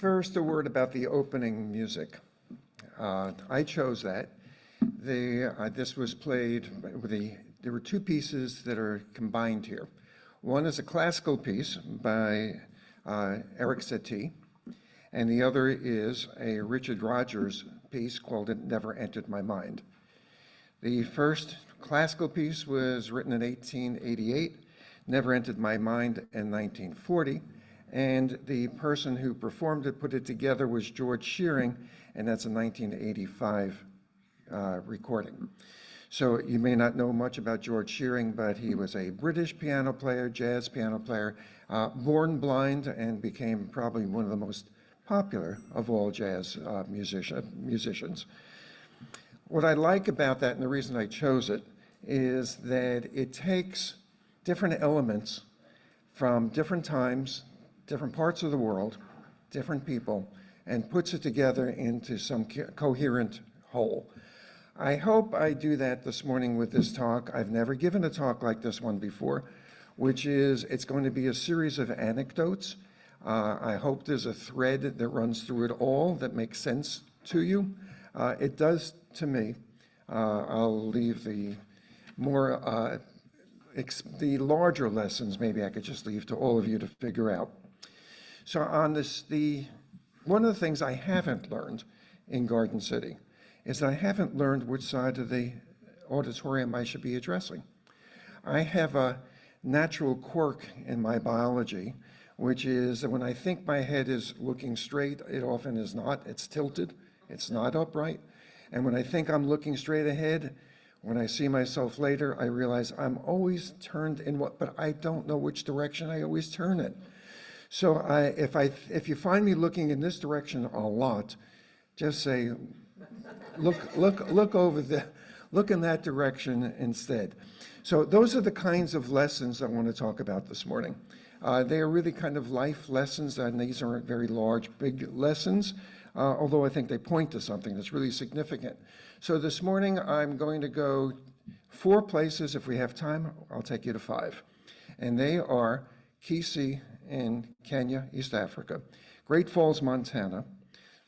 First, a word about the opening music. I chose that. This was played, there were two pieces that are combined here. One is a classical piece by Eric Satie, and the other is a Richard Rodgers piece called It Never Entered My Mind. The first classical piece was written in 1888, Never Entered My Mind in 1940, and the person who performed it, put it together, was George Shearing, and that's a 1985 recording. So you may not know much about George Shearing, but he was a British piano player, jazz piano player, born blind and became probably one of the most popular of all jazz musicians. What I like about that, and the reason I chose it, is that it takes different elements from different times, different parts of the world, different people, and puts it together into some coherent whole. I hope I do that this morning with this talk. I've never given a talk like this one before, which is, it's going to be a series of anecdotes. I hope there's a thread that runs through it all that makes sense to you. It does to me. I'll leave the more, the larger lessons, maybe I could just leave to all of you to figure out. So on this, one of the things I haven't learned in Garden City is that I haven't learned which side of the auditorium I should be addressing. I have a natural quirk in my biology, which is that when I think my head is looking straight, it often is not. It's tilted. It's not upright. And when I think I'm looking straight ahead, when I see myself later, I realize I'm always turned in but I don't know which direction I always turn it. So if you find me looking in this direction a lot, just say, look over look in that direction instead. So those are the kinds of lessons I want to talk about this morning. They are really kind of life lessons, and these aren't very large, big lessons, although I think they point to something that's really significant. So this morning I'm going to go 4 places. If we have time, I'll take you to 5. And they are Kisii in Kenya, East Africa, Great Falls, Montana,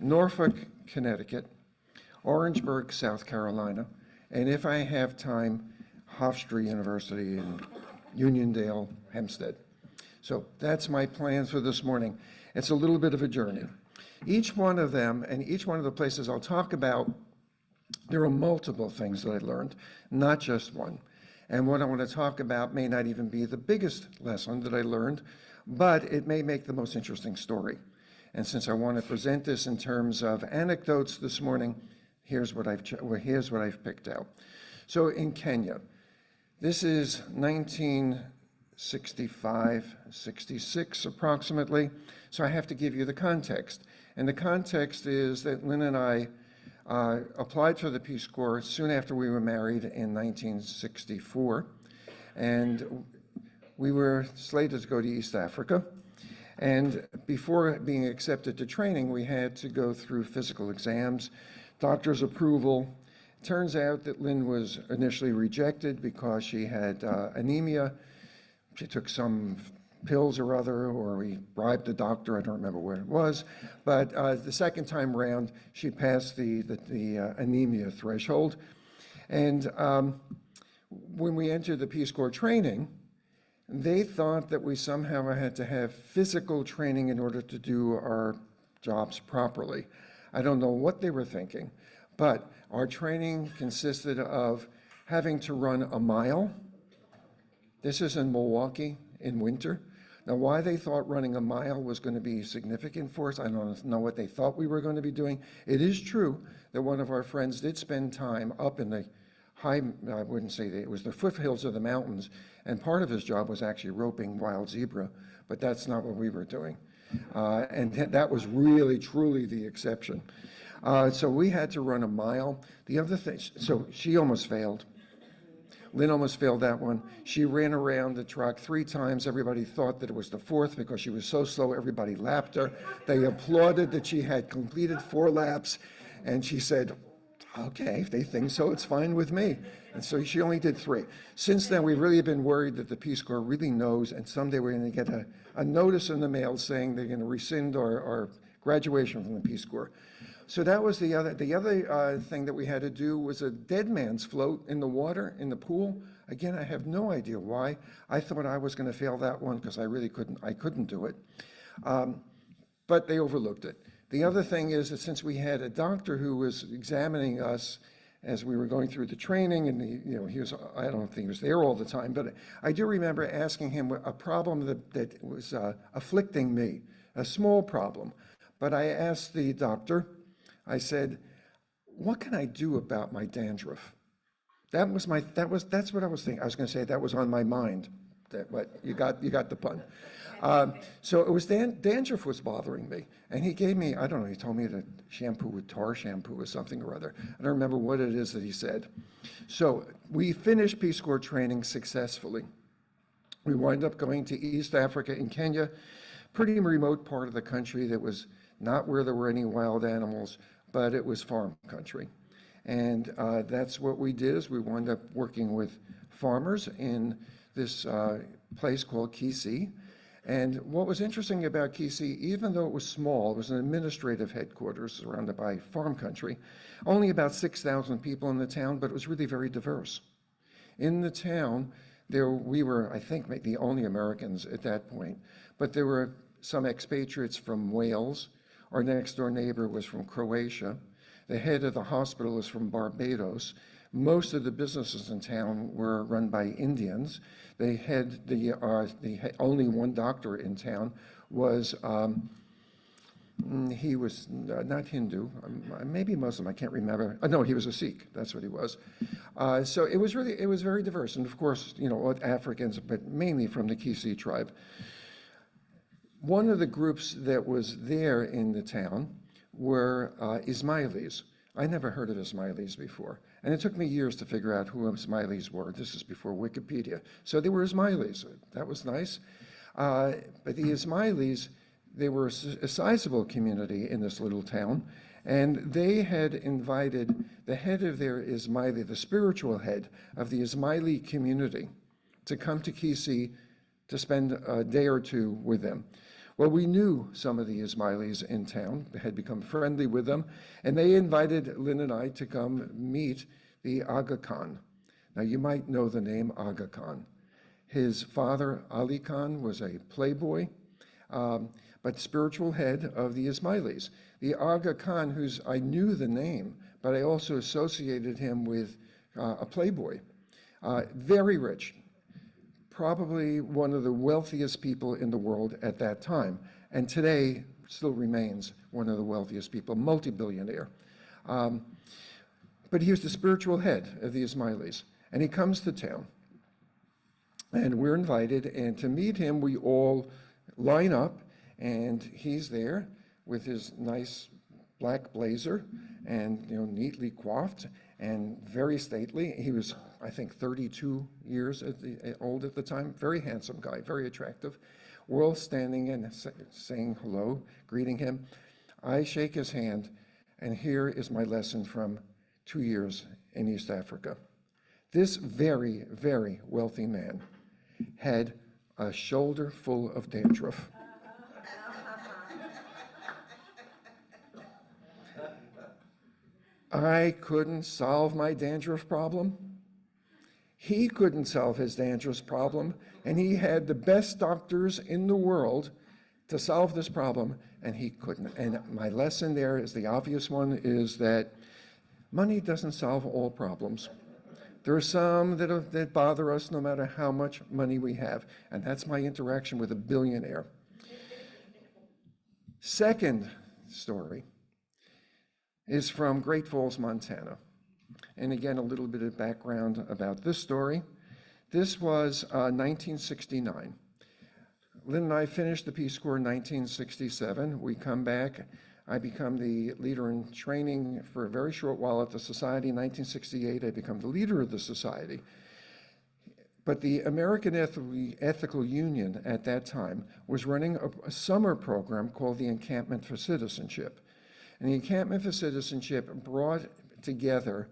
Norfolk, Connecticut, Orangeburg, South Carolina, and if I have time, Hofstra University in Uniondale, Hempstead. So that's my plans for this morning. It's a little bit of a journey. Each one of them and each one of the places I'll talk about, there are multiple things that I learned, not just one. And what I want to talk about may not even be the biggest lesson that I learned, but it may make the most interesting story. And since I want to present this in terms of anecdotes this morning, here's what I've picked out. So in Kenya, this is 1965, 66 approximately. So I have to give you the context. And the context is that Lynn and I applied for the Peace Corps soon after we were married in 1964. And we were slated to go to East Africa. And before being accepted to training, we had to go through physical exams, doctor's approval. It turns out that Lynn was initially rejected because she had anemia. She took some pills or other, or we bribed the doctor, I don't remember what it was. But the second time around, she passed the anemia threshold. And when we entered the Peace Corps training, they thought that we somehow had to have physical training in order to do our jobs properly. I don't know what they were thinking, but our training consisted of having to run a mile. This is in Milwaukee in winter. Now, why they thought running a mile was going to be significant for us, I don't know what they thought we were going to be doing. It is true that one of our friends did spend time up in the I wouldn't say that, it was the foothills of the mountains, and part of his job was actually roping wild zebra, but that's not what we were doing. And that was really, truly the exception. So we had to run a mile. The other thing, so she almost failed. Lynn almost failed that one. She ran around the track 3 times. Everybody thought that it was the 4th because she was so slow. Everybody lapped her. They applauded that she had completed 4 laps, and she said, okay, if they think so, it's fine with me. And so she only did 3. Since then, we've really been worried that the Peace Corps really knows, and someday we're going to get a notice in the mail saying they're going to rescind our graduation from the Peace Corps. So that was the other thing that we had to do was a dead man's float in the water, in the pool. Again, I have no idea why. I thought I was going to fail that one because I couldn't do it. But they overlooked it. The other thing is that since we had a doctor who was examining us as we were going through the training, and he was, I don't think he was there all the time, but I do remember asking him a problem that was afflicting me, a small problem. But I asked the doctor, I said, what can I do about my dandruff? That's what I was thinking. I was going to say that was on my mind. But you got the pun. So it was dandruff was bothering me, and he gave me, I don't know, he told me to shampoo with tar shampoo or something or other. I don't remember what it is that he said. So we finished Peace Corps training successfully. We wound up going to East Africa in Kenya, pretty remote part of the country that was not where there were any wild animals, but it was farm country. And that's what we did, is we wound up working with farmers in this place called Kisii. And what was interesting about Kisii, even though it was small, it was an administrative headquarters surrounded by farm country, only about 6,000 people in the town, but it was really very diverse. In the town, we were, I think, the only Americans at that point, but there were some expatriates from Wales. Our next door neighbor was from Croatia. The head of the hospital is from Barbados. Most of the businesses in town were run by Indians. They had only one doctor in town was, he was not Hindu, maybe Muslim, I can't remember. No, he was a Sikh, that's what he was. So it was very diverse. And of course, Africans, but mainly from the Kisii tribe. One of the groups that was there in the town were Ismailis. I never heard of Ismailis before. And it took me years to figure out who Ismailis were. This is before Wikipedia. So they were Ismailis. That was nice. But the Ismailis, they were a sizable community in this little town. And they had invited the head of their Ismaili, the spiritual head of the Ismaili community, to come to Kisii to spend a day or two with them. Well, we knew some of the Ismailis in town, had become friendly with them, and they invited Lynn and I to come meet the Aga Khan. Now, you might know the name Aga Khan. His father, Ali Khan, was a playboy, but spiritual head of the Ismailis. The Aga Khan, I knew the name, but I also associated him with a playboy. Very rich. Probably one of the wealthiest people in the world at that time, and today still remains one of the wealthiest people, multi-billionaire. But he was the spiritual head of the Ismailis, and he comes to town, and we're invited, and to meet him, we all line up, and he's there with his nice black blazer and neatly coiffed and very stately. He was, I think, 32 years old at the time. Very handsome guy, very attractive. We're all standing and saying hello, greeting him. I shake his hand, and here is my lesson from 2 years in East Africa. This very, very wealthy man had a shoulder full of dandruff. I couldn't solve my dandruff problem. He couldn't solve his dandruff problem, and he had the best doctors in the world to solve this problem, and he couldn't. And my lesson there is the obvious one, is that money doesn't solve all problems. There are some that bother us no matter how much money we have, and that's my interaction with a billionaire. Second story is from Great Falls, Montana. And again, a little bit of background about this story. This was 1969. Lynn and I finished the Peace Corps in 1967. We come back. I become the leader in training for a very short while at the Society. In 1968, I become the leader of the Society. But the American Ethical Union at that time was running a summer program called the Encampment for Citizenship. And the Encampment for Citizenship brought together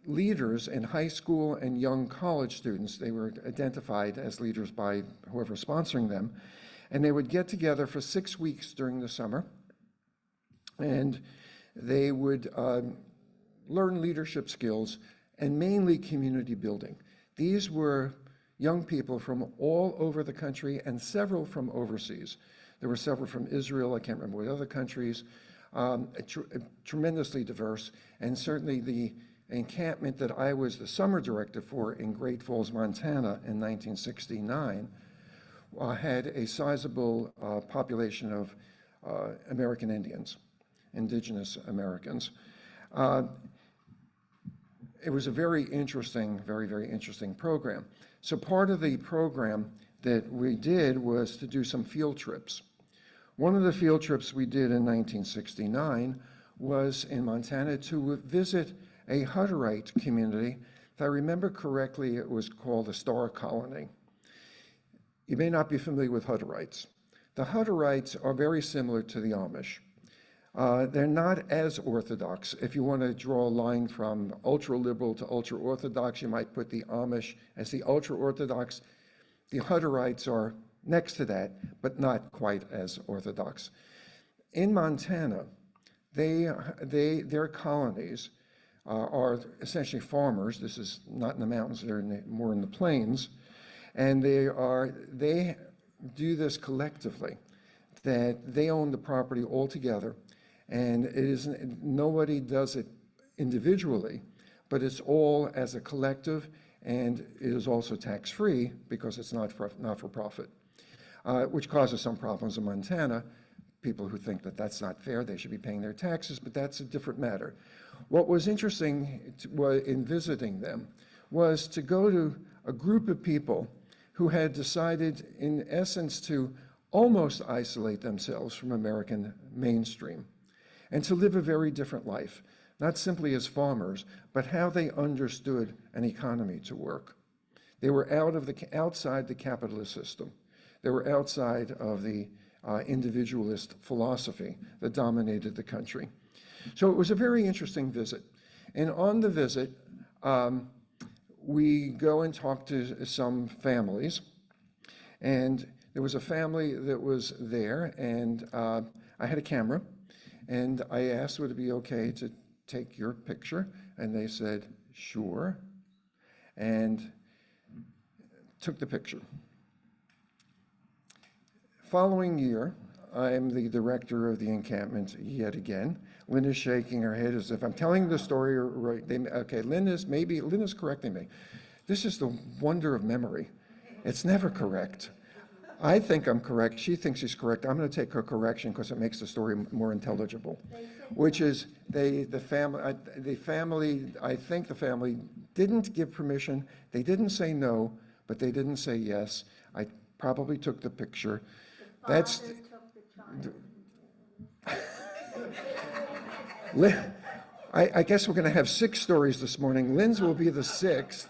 leaders in high school and young college students. They were identified as leaders by whoever sponsoring them. And they would get together for 6 weeks during the summer, and they would learn leadership skills and mainly community building. These were young people from all over the country and several from overseas. There were several from Israel, I can't remember what other countries, tremendously diverse, and certainly the encampment that I was the summer director for in Great Falls, Montana in 1969 had a sizable population of American Indians, indigenous Americans. It was a very interesting, very interesting program. So part of the program that we did was to do some field trips. One of the field trips we did in 1969 was in Montana to visit a Hutterite community. If I remember correctly, it was called the Star Colony. You may not be familiar with Hutterites. The Hutterites are very similar to the Amish. They're not as orthodox. If you want to draw a line from ultra-liberal to ultra-orthodox, you might put the Amish as the ultra-orthodox. The Hutterites are next to that, but not quite as orthodox. In Montana, their colonies are essentially farmers. This is not in the mountains, they're more in the plains. And they do this collectively, that they own the property altogether. And nobody does it individually, but it's all as a collective, and it is also tax-free because it's not for profit, which causes some problems in Montana. People who think that that's not fair, they should be paying their taxes, but that's a different matter. What was interesting in visiting them was to go to a group of people who had decided, in essence, to almost isolate themselves from American mainstream and to live a very different life, not simply as farmers, but how they understood an economy to work. They were outside the capitalist system. They were outside of the individualist philosophy that dominated the country. So it was a very interesting visit. And on the visit, we go and talk to some families. And there was a family that was there, and I had a camera. And I asked, would it be okay to take your picture? And they said, sure, and took the picture. Following year, I'm the director of the encampment yet again. Lynn is shaking her head as if I'm telling the story right. Okay, Lynn is correcting me. This is the wonder of memory. It's never correct. I think I'm correct. She thinks she's correct. I'm going to take her correction because it makes the story more intelligible. Which is the family. I think the family didn't give permission. They didn't say no, but they didn't say yes. I probably took the picture. That's. I guess we're going to have 6 stories this morning. Lynn's will be the 6th.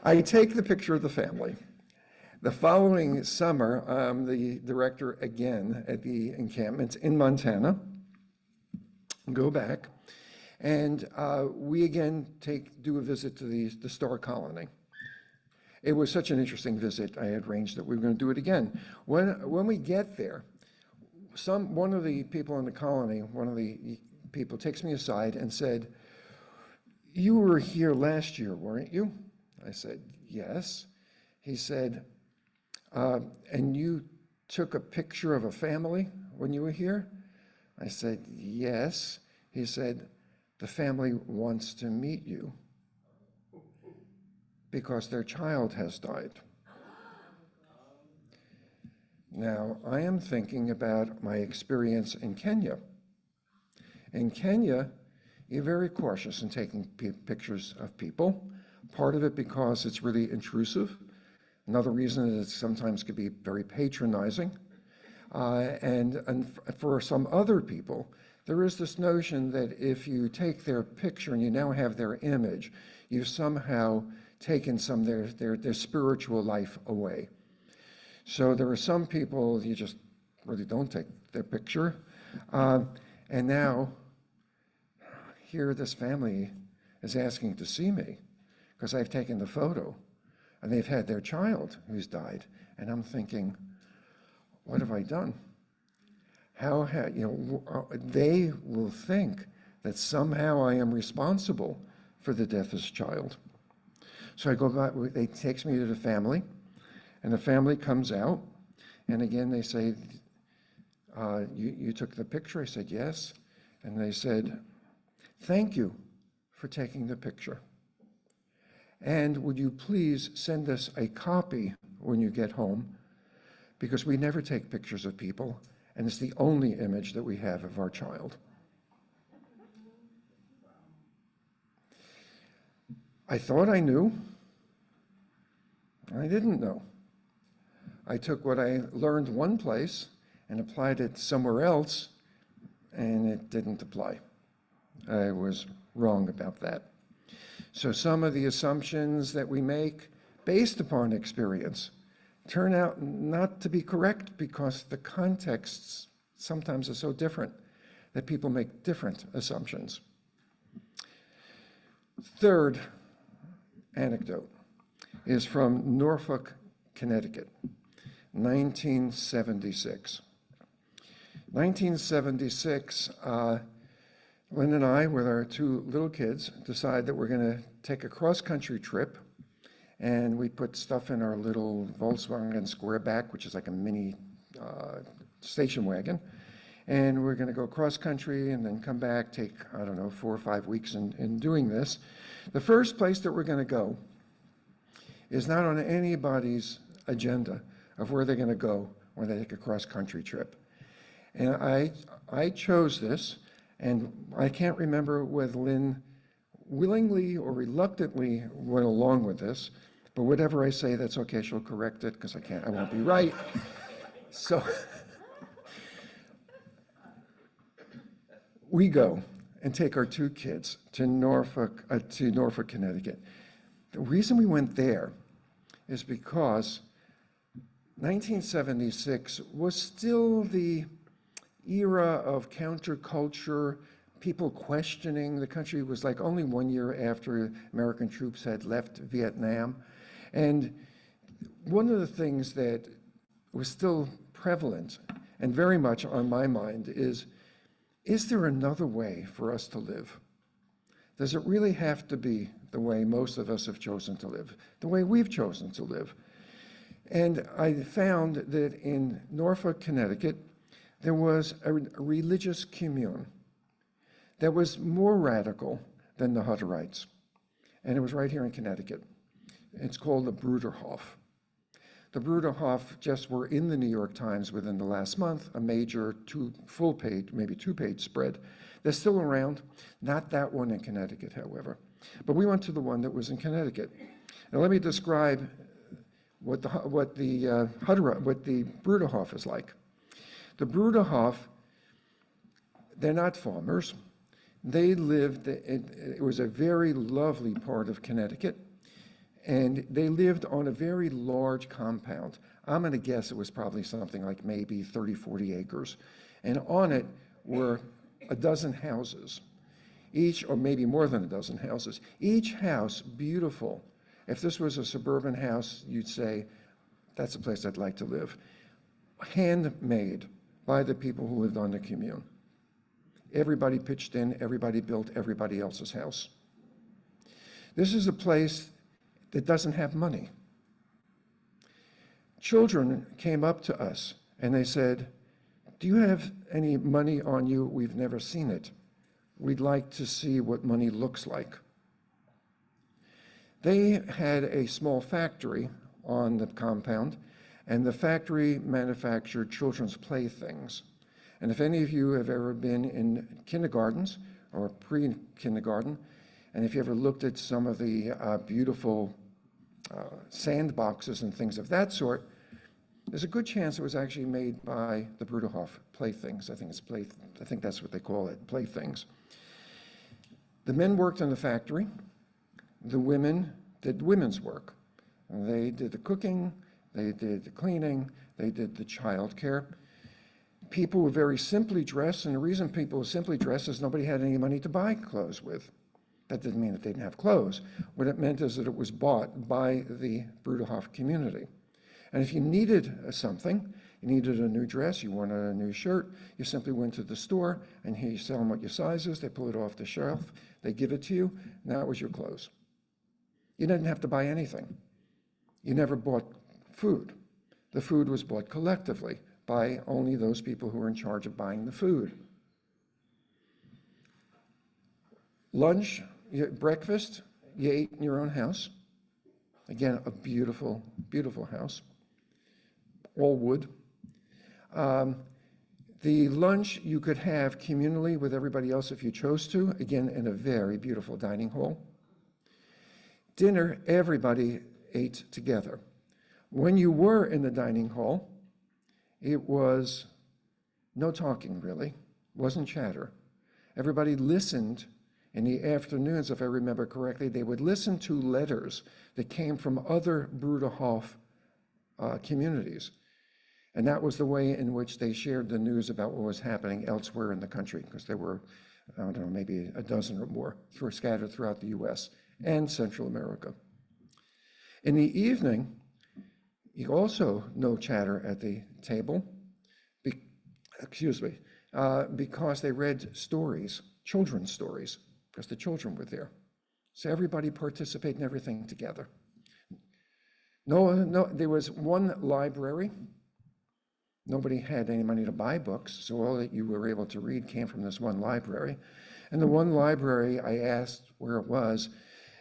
I take the picture of the family. The following summer, I'm the director again at the encampment in Montana. Go back, and we again do a visit to the Star Colony. It was such an interesting visit. I had arranged that we were going to do it again. When we get there, one of the people in the colony, one of the people takes me aside and said, "You were here last year, weren't you?" I said, "Yes." He said, "And you took a picture of a family when you were here?" I said, "Yes." He said, "The family wants to meet you because their child has died." Now, I am thinking about my experience in Kenya. In Kenya, you're very cautious in taking pictures of people. Part of it because it's really intrusive. Another reason is it sometimes could be very patronizing. And for some other people, there is this notion that if you take their picture and you now have their image, you've somehow taken some of their spiritual life away. So there are some people you just really don't take their picture. And now, here this family is asking to see me because I've taken the photo, and they've had their child who's died. And I'm thinking, what have I done? They will think that somehow I am responsible for the death of this child. So I go back, they takes me to the family, and the family comes out, and again they say, you took the picture? I said, yes. And they said, thank you for taking the picture. And would you please send us a copy when you get home, because we never take pictures of people, and it's the only image that we have of our child. I thought I knew. I didn't know. I took what I learned one place and applied it somewhere else, and it didn't apply. I was wrong about that. So some of the assumptions that we make based upon experience turn out not to be correct because the contexts sometimes are so different that people make different assumptions. Third anecdote is from Norfolk, Connecticut, 1976. 1976, Lynn and I, with our two little kids, decide that we're going to take a cross-country trip, and we put stuff in our little Volkswagen Squareback, which is like a mini station wagon, and we're going to go cross-country and then come back, take, I don't know, 4 or 5 weeks in doing this. The first place that we're going to go is not on anybody's agenda of where they're going to go when they take a cross-country trip. And I chose this, and I can't remember whether Lynn willingly or reluctantly went along with this, but whatever I say, that's okay, she'll correct it, because I won't be right. So we go and take our 2 kids to Norfolk, Connecticut. The reason we went there is because 1976 was still the era of counterculture, people questioning. The country was like only 1 year after American troops had left Vietnam. And one of the things that was still prevalent and very much on my mind is there another way for us to live? Does it really have to be the way most of us have chosen to live, the way we've chosen to live? And I found that in Norfolk, Connecticut, there was a religious commune that was more radical than the Hutterites. And it was right here in Connecticut. It's called the Bruderhof. The Bruderhof just were in the New York Times within the last month, a major full-page, maybe 2-page spread. They're still around, not that one in Connecticut, however. But we went to the one that was in Connecticut. Now let me describe what the Bruderhof is like. The Bruderhof, they're not farmers. They lived, it was a very lovely part of Connecticut, and they lived on a very large compound. I'm going to guess it was probably something like maybe 30, 40 acres. And on it were a dozen houses, each, or maybe more than a dozen houses. Each house beautiful. If this was a suburban house, you'd say, that's a place I'd like to live. Handmade by the people who lived on the commune. Everybody pitched in, everybody built everybody else's house. This is a place that doesn't have money. Children came up to us and they said, do you have any money on you? We've never seen it. We'd like to see what money looks like. They had a small factory on the compound, and the factory manufactured children's playthings. And if any of you have ever been in kindergartens or pre-kindergarten, and if you ever looked at some of the beautiful sandboxes and things of that sort, there's a good chance it was actually made by the Bruderhof playthings. I think that's what they call it, playthings. The men worked in the factory. The women did women's work. They did the cooking, they did the cleaning, they did the child care. People were very simply dressed, and the reason people were simply dressed is nobody had any money to buy clothes with. That didn't mean that they didn't have clothes. What it meant is that it was bought by the Bruderhof community. And if you needed something, you needed a new dress, you wanted a new shirt, you simply went to the store, and here you tell them what your size is, they pull it off the shelf, they give it to you, now it was your clothes. You didn't have to buy anything. You never bought food. The food was bought collectively by only those people who were in charge of buying the food. Lunch, breakfast, you ate in your own house. Again, a beautiful, beautiful house, all wood. The lunch you could have communally with everybody else if you chose to, again, in a very beautiful dining hall. Dinner, everybody ate together. When you were in the dining hall, it was no talking, really. Wasn't chatter. Everybody listened. In the afternoons, if I remember correctly, they would listen to letters that came from other Bruderhof communities. And that was the way in which they shared the news about what was happening elsewhere in the country, because there were, I don't know, maybe a dozen or more scattered throughout the US and Central America. In the evening, you also no chatter at the table, because they read stories, children's stories, because the children were there. So everybody participated in everything together. No, there was one library. Nobody had any money to buy books, so all that you were able to read came from this one library. And the one library, I asked where it was,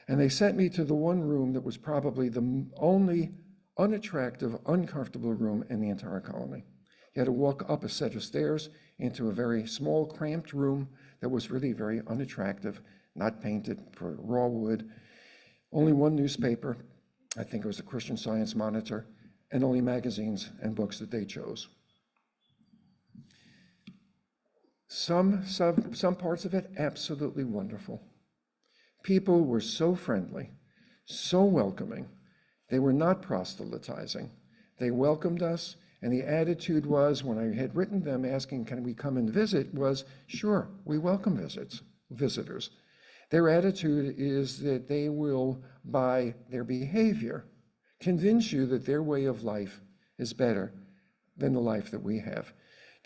and they sent me to the one room that was probably the only unattractive, uncomfortable room in the entire colony. You had to walk up a set of stairs into a very small, cramped room that was really very unattractive, not painted, for raw wood. Only one newspaper, I think it was the Christian Science Monitor, and only magazines and books that they chose. Some parts of it, absolutely wonderful. People were so friendly, so welcoming. They were not proselytizing. They welcomed us, and the attitude was, when I had written them asking, can we come and visit, was, sure, we welcome visitors. Their attitude is that they will, by their behavior, convince you that their way of life is better than the life that we have.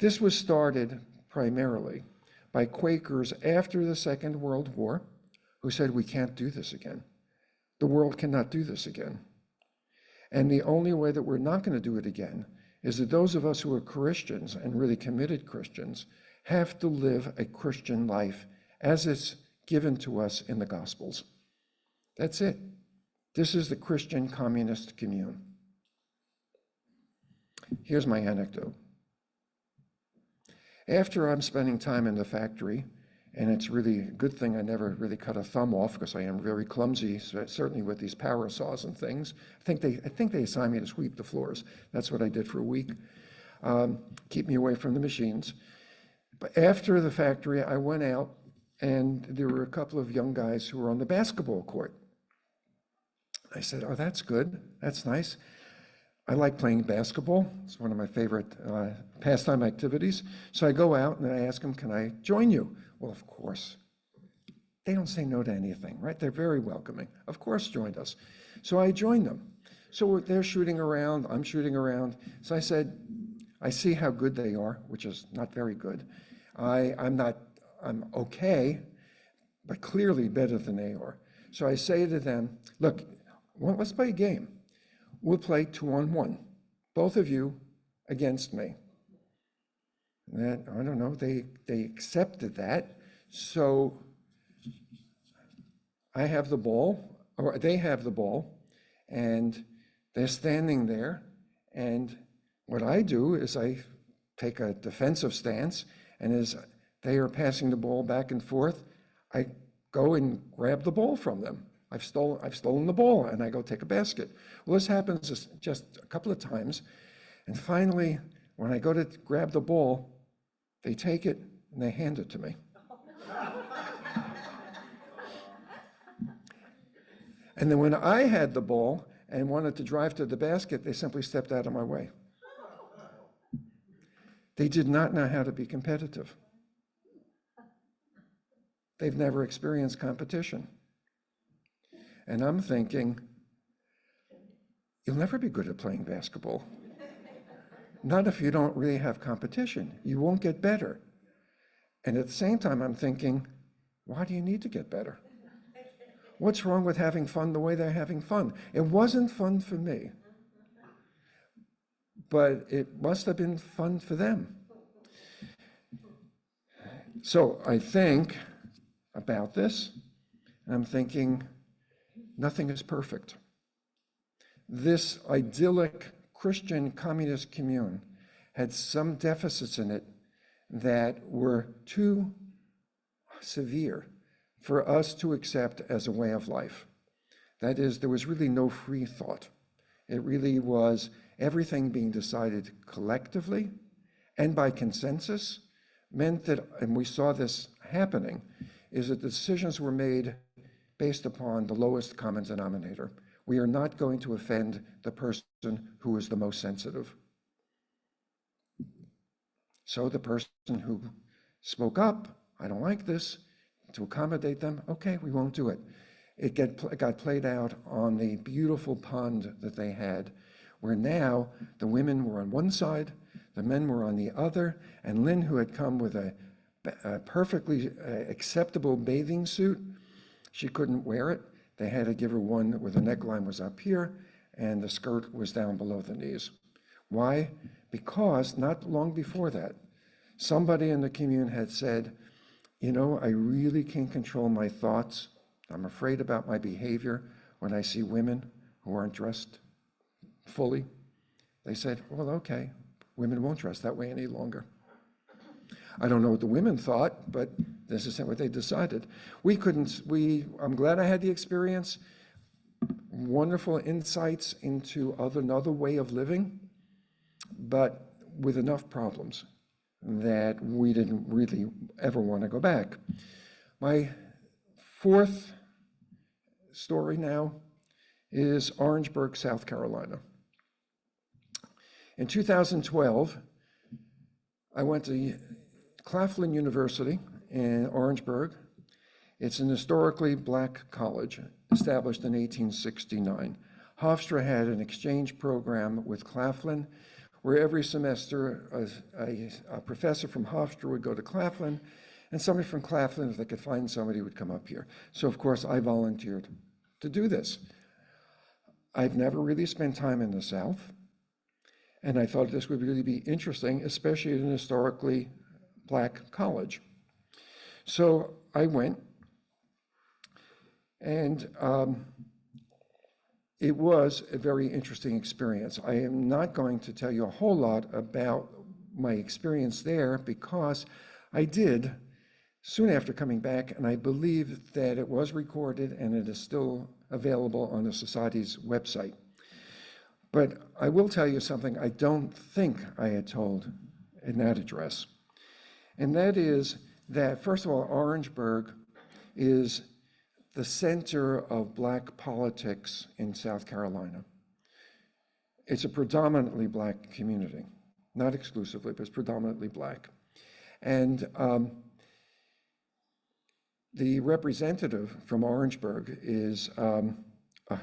This was started primarily by Quakers after the Second World War, who said, we can't do this again. The world cannot do this again. And the only way that we're not going to do it again is that those of us who are Christians and really committed Christians have to live a Christian life as it's given to us in the Gospels. That's it. This is the Christian communist commune. Here's my anecdote. After I'm spending time in the factory, and it's really a good thing I never really cut a thumb off because I am very clumsy, certainly with these power saws and things. I think they assigned me to sweep the floors. That's what I did for a week. Keep me away from the machines. But after the factory, I went out, and there were a couple of young guys who were on the basketball court. I said, oh, that's good. That's nice. I like playing basketball. It's one of my favorite pastime activities. So I go out and I ask them, can I join you? Well, of course. They don't say no to anything, right? They're very welcoming. Of course, joined us. So I joined them. So they're shooting around, I'm shooting around. So I said, I see how good they are, which is not very good. I'm okay, but clearly better than they are. So I say to them, look, let's play a game. We'll play 2-on-1, both of you against me. And I don't know, they accepted that. So I have the ball, or they have the ball, and they're standing there. And what I do is I take a defensive stance, and as they are passing the ball back and forth, I go and grab the ball from them. I've stolen the ball, and I go take a basket. Well, this happens just a couple of times, and finally, when I go to grab the ball, they take it and they hand it to me. And then when I had the ball and wanted to drive to the basket, they simply stepped out of my way. They did not know how to be competitive. They've never experienced competition. And I'm thinking, you'll never be good at playing basketball. Not if you don't really have competition. You won't get better. And at the same time, I'm thinking, why do you need to get better? What's wrong with having fun the way they're having fun? It wasn't fun for me, but it must have been fun for them. So I think about this, and I'm thinking, nothing is perfect. This idyllic Christian communist commune had some deficits in it that were too severe for us to accept as a way of life. That is, there was really no free thought. It really was everything being decided collectively and by consensus meant that, and we saw this happening, is that the decisions were made based upon the lowest common denominator. We are not going to offend the person who is the most sensitive. So the person who spoke up, I don't like this, to accommodate them, okay, we won't do it. It got played out on the beautiful pond that they had, where now the women were on one side, the men were on the other, and Lynn, who had come with a perfectly acceptable bathing suit, she couldn't wear it. They had to give her one where the neckline was up here and the skirt was down below the knees. Why? Because not long before that, somebody in the commune had said, you know, I really can't control my thoughts. I'm afraid about my behavior when I see women who aren't dressed fully. They said, well, okay, women won't dress that way any longer. I don't know what the women thought, but this is what they decided. I'm glad I had the experience, wonderful insights into another way of living, but with enough problems that we didn't really ever want to go back. My fourth story now is Orangeburg, South Carolina. In 2012, I went to Claflin University in Orangeburg. It's an historically black college established in 1869. Hofstra had an exchange program with Claflin where every semester a professor from Hofstra would go to Claflin, and somebody from Claflin, if they could find somebody, would come up here. So of course I volunteered to do this. I've never really spent time in the South, and I thought this would really be interesting, especially at an historically black college. So I went, and it was a very interesting experience. I am not going to tell you a whole lot about my experience there because I did soon after coming back, and I believe that it was recorded and it is still available on the Society's website. But I will tell you something I don't think I had told in that address. And that is that, first of all, Orangeburg is the center of black politics in South Carolina. It's a predominantly black community, not exclusively, but it's predominantly black. And the representative from Orangeburg is, the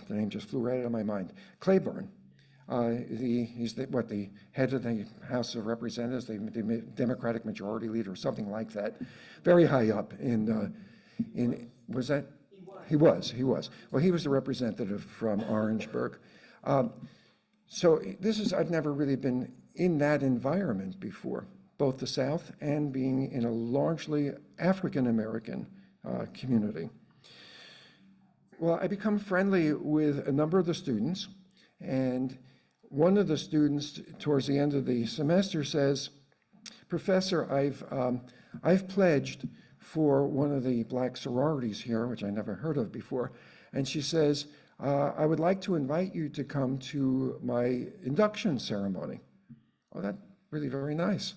name just flew right out of my mind, Claiborne. He's the head of the House of Representatives, the Democratic Majority Leader, or something like that, very high up in was that? He was. Well, he was the representative from Orangeburg. So I've never really been in that environment before, both the South and being in a largely African-American community. Well, I become friendly with a number of the students, and one of the students towards the end of the semester says, Professor, I've pledged for one of the black sororities here, which I never heard of before, and she says, I would like to invite you to come to my induction ceremony. Oh, that's really very nice.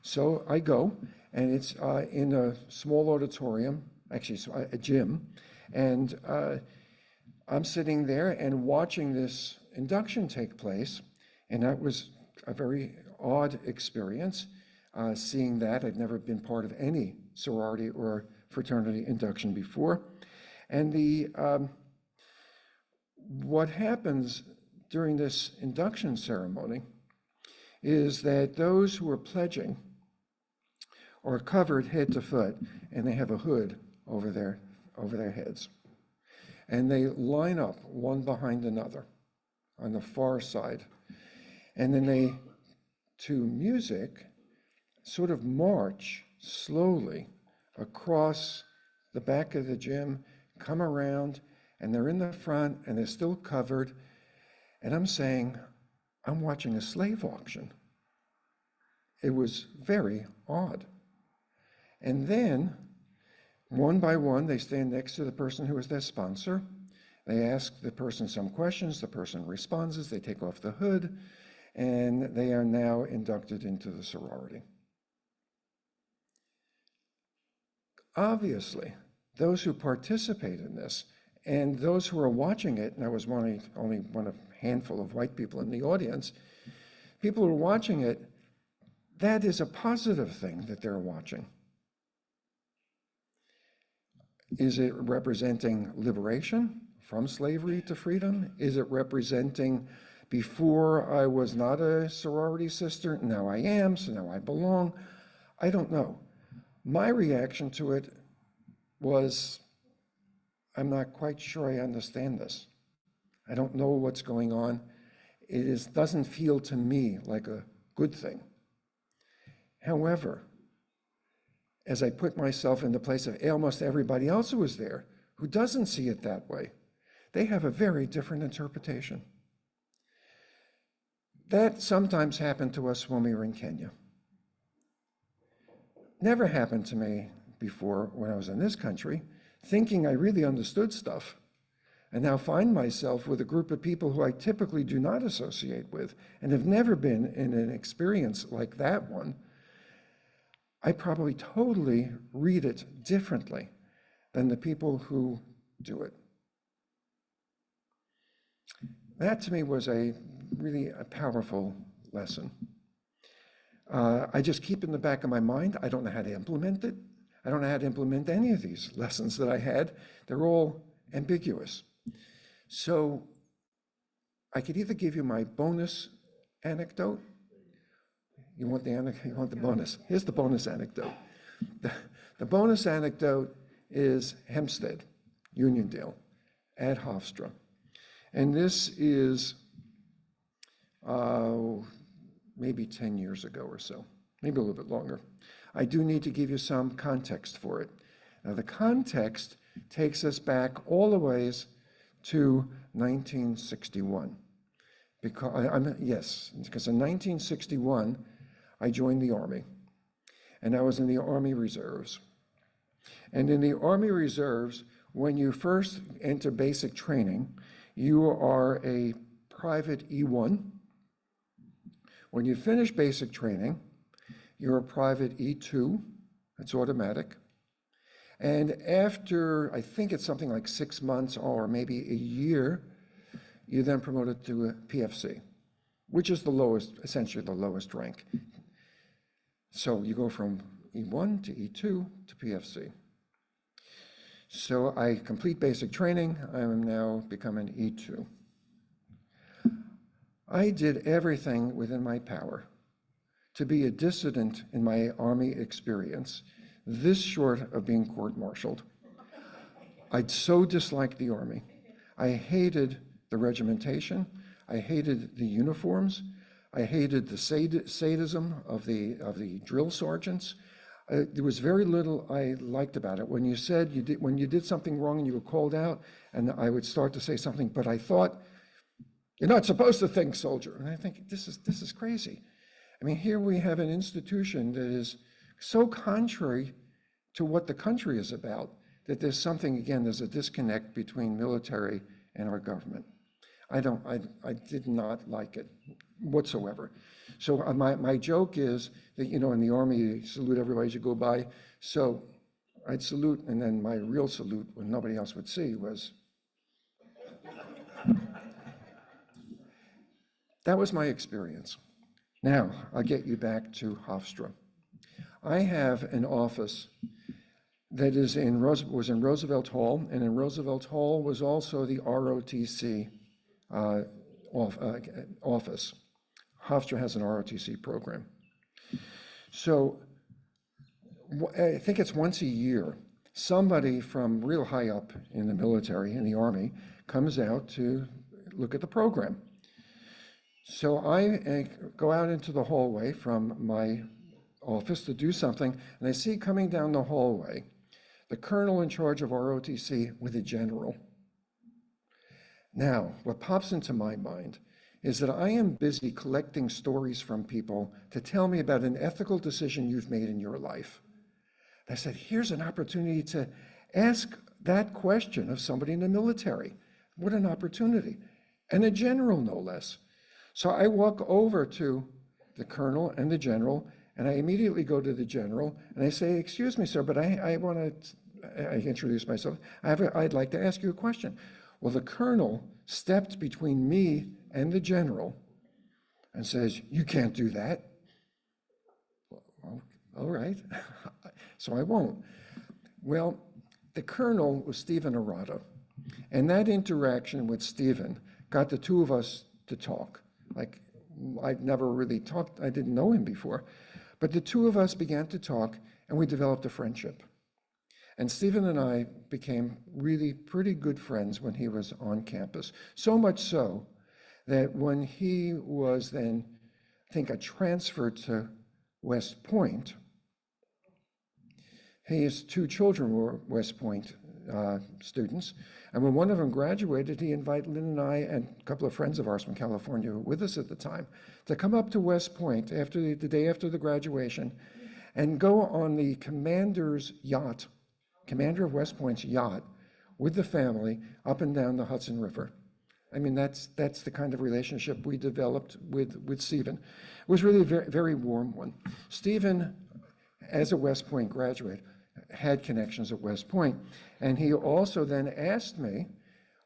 So I go, and it's in a small auditorium, actually a gym, and I'm sitting there and watching this induction take place, and that was a very odd experience, seeing that. I'd never been part of any sorority or fraternity induction before. And what happens during this induction ceremony is that those who are pledging are covered head to foot, and they have a hood over their heads. And they line up one behind another on the far side. And then they, to music, sort of march slowly across the back of the gym, come around, and they're in the front, and they're still covered. And I'm saying, I'm watching a slave auction. It was very odd. And then, one by one, they stand next to the person who is their sponsor. They ask the person some questions. The person responds. They take off the hood, and they are now inducted into the sorority. Obviously, those who participate in this and those who are watching it, and I was only one of a handful of white people in the audience, people who are watching it, that is a positive thing that they're watching. Is it representing liberation from slavery to freedom? Is it representing before I was not a sorority sister, now I am, so now I belong? I don't know. My reaction to it was, I'm not quite sure I understand this. I don't know what's going on. It doesn't feel to me like a good thing. However, as I put myself in the place of almost everybody else who was there, who doesn't see it that way, they have a very different interpretation. That sometimes happened to us when we were in Kenya. Never happened to me before when I was in this country, thinking I really understood stuff, and now find myself with a group of people who I typically do not associate with and have never been in an experience like that one. I probably totally read it differently than the people who do it. That to me was really a powerful lesson. I just keep in the back of my mind, I don't know how to implement it. I don't know how to implement any of these lessons that I had. They're all ambiguous. So I could either give you my bonus anecdote. You want the bonus? Here's the bonus anecdote. The bonus anecdote is Hempstead, Uniondale, at Hofstra. And this is maybe 10 years ago or so, maybe a little bit longer. I do need to give you some context for it. Now, the context takes us back all the ways to 1961. Because in 1961, I joined the Army, and I was in the Army Reserves. And in the Army Reserves, when you first enter basic training, you are a private E1. When you finish basic training, you're a private E2, that's automatic. And after, I think it's something like 6 months or maybe a year, you're then promoted to a PFC, which is the lowest, essentially the lowest rank. So you go from E1 to E2 to PFC. So I complete basic training, I am now becoming E2. I did everything within my power to be a dissident in my Army experience, this short of being court-martialed. I so disliked the Army. I hated the regimentation. I hated the uniforms. I hated the sadism of the drill sergeants. There was very little I liked about it. When you did something wrong and you were called out, and I would start to say something, but I thought, you're not supposed to think, soldier. And I think, this is crazy. I mean, here we have an institution that is so contrary to what the country is about that there's something, again, there's a disconnect between military and our government. I did not like it whatsoever. So my joke is that, in the Army, you salute everybody as you go by. So I'd salute, and then my real salute, when nobody else would see, was, that was my experience. Now, I'll get you back to Hofstra. I have an office that is was in Roosevelt Hall, and in Roosevelt Hall was also the ROTC office. Hofstra has an ROTC program. So I think it's once a year, somebody from real high up in the military, in the Army, comes out to look at the program. So I go out into the hallway from my office to do something, and I see coming down the hallway the colonel in charge of ROTC with a general. Now, what pops into my mind is that I am busy collecting stories from people to tell me about an ethical decision you've made in your life. I said, here's an opportunity to ask that question of somebody in the military. What an opportunity. And a general, no less. So I walk over to the colonel and the general, and I immediately go to the general, and I say, excuse me, sir, but I introduce myself. I'd like to ask you a question. Well, the colonel stepped between me and the general and says, you can't do that. Well, all right, so I won't. Well, the colonel was Stephen Arata, and that interaction with Stephen got the two of us to talk. Like, I'd never really talked, I didn't know him before, but the two of us began to talk, and we developed a friendship. And Stephen and I became really pretty good friends when he was on campus, so much so that when he was then, I think, transferred to West Point, his two children were West Point students, and when one of them graduated, he invited Lynn and I and a couple of friends of ours from California who were with us at the time to come up to West Point after the day after the graduation and go on the commander's yacht, commander of West Point's yacht, with the family up and down the Hudson River. I mean, that's the kind of relationship we developed with Stephen. It was really a very, very warm one. Stephen, as a West Point graduate, had connections at West Point, and he also then asked me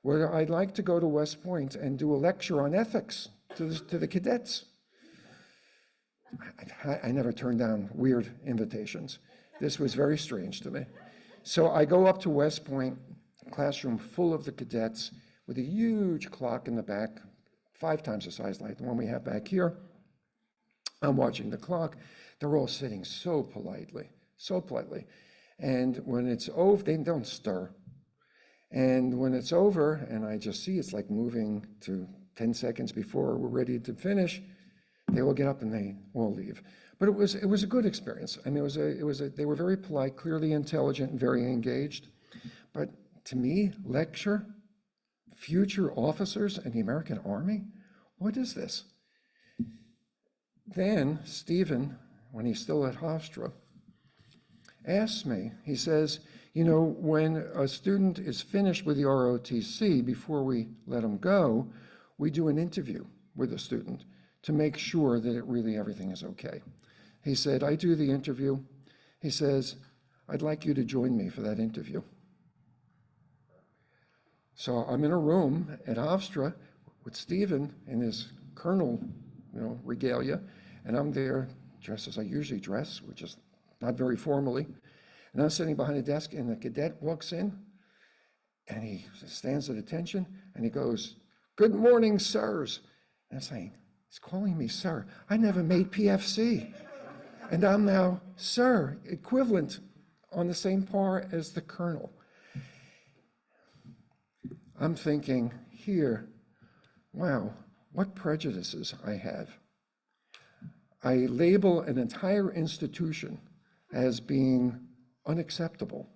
whether I'd like to go to West Point and do a lecture on ethics to the cadets. I never turned down weird invitations. This was very strange to me. So I go up to West Point, classroom full of the cadets, with a huge clock in the back, 5 times the size like the one we have back here. I'm watching the clock. They're all sitting so politely. And when it's over, they don't stir. And when it's over, and I just see it's like moving to 10 seconds before we're ready to finish, they all get up and they all leave. But it was a good experience. I mean, they were very polite, clearly intelligent, and very engaged. But to me, lecture, future officers in the American Army, what is this? Then Stephen, when he's still at Hofstra, asks me, he says, you know, when a student is finished with the ROTC, before we let them go, we do an interview with the student to make sure that everything is okay. He said, I do the interview. He says, I'd like you to join me for that interview. So I'm in a room at Hofstra with Stephen in his colonel, regalia, and I'm there dressed as I usually dress, which is not very formally. And I'm sitting behind a desk, and the cadet walks in, and he stands at attention, and he goes, good morning, sirs. And I'm saying, he's calling me sir. I never made PFC. And I'm now sir, equivalent on the same par as the colonel. I'm thinking here, wow, what prejudices I have. I label an entire institution as being unacceptable.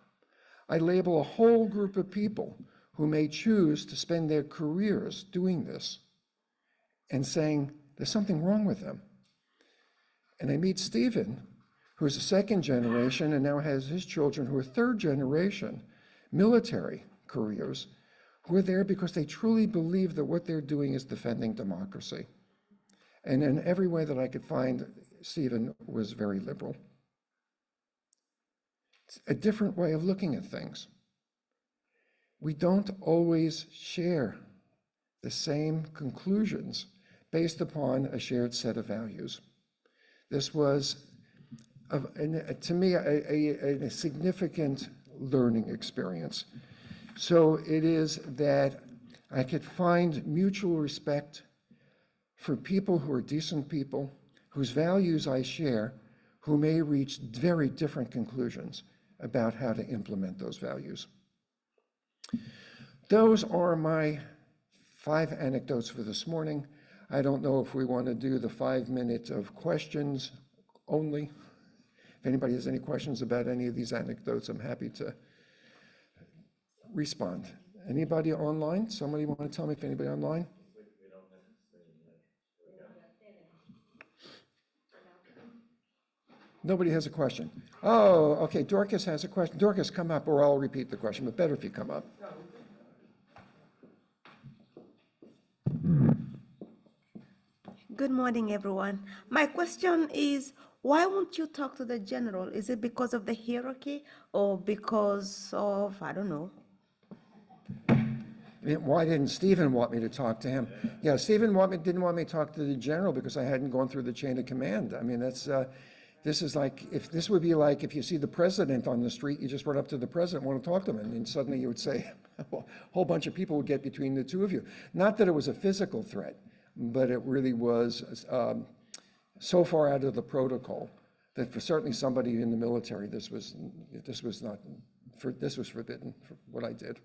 I label a whole group of people who may choose to spend their careers doing this and saying there's something wrong with them. And I meet Stephen, who's a second generation and now has his children who are third generation military careers, who are there because they truly believe that what they're doing is defending democracy. And in every way that I could find, Stephen was very liberal. It's a different way of looking at things. We don't always share the same conclusions based upon a shared set of values. This was, to me, a significant learning experience. So it is that I could find mutual respect for people who are decent people, whose values I share, who may reach very different conclusions about how to implement those values. Those are my 5 anecdotes for this morning. I don't know if we want to do the 5 minutes of questions only. If anybody has any questions about any of these anecdotes, I'm happy to respond. Anybody online? Somebody want to tell me if anybody online? Nobody has a question. Oh, okay, Dorcas has a question. Dorcas, come up, or I'll repeat the question, but better if you come up. Good morning, everyone. My question is, why won't you talk to the general? Is it because of the hierarchy or because of, I don't know? Why didn't Stephen want me to talk to him? Yeah, Stephen didn't want me to talk to the general because I hadn't gone through the chain of command. I mean, this is like, if this would be like if you see the president on the street, you just run up to the president, want to talk to him, and then suddenly you would say, a whole bunch of people would get between the two of you. Not that it was a physical threat, but it really was so far out of the protocol that for certainly somebody in the military, this was forbidden for what I did.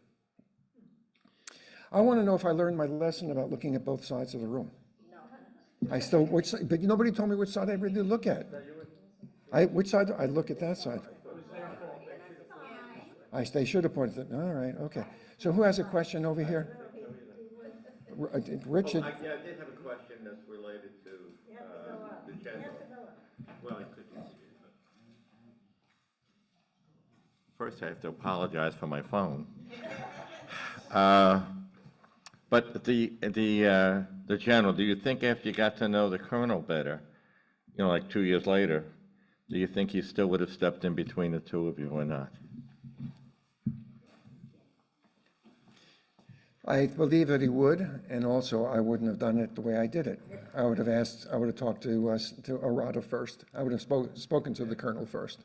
I want to know if I learned my lesson about looking at both sides of the room. No. But nobody told me which side I really look at. Which side? I look at that side. They should have pointed it. All right, okay. So who has a question over here? Richard. Well, I did have a question that's related to the general. Well, it could be. First, I have to apologize for my phone. But the general, do you think after you got to know the colonel better, like 2 years later, do you think he still would have stepped in between the two of you or not? I believe that he would, and also I wouldn't have done it the way I did it. I would have talked to Arata first. I would have spoken to the colonel first.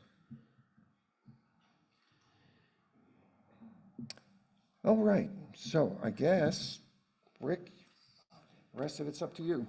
All right, so I guess, Rick, the rest of it's up to you.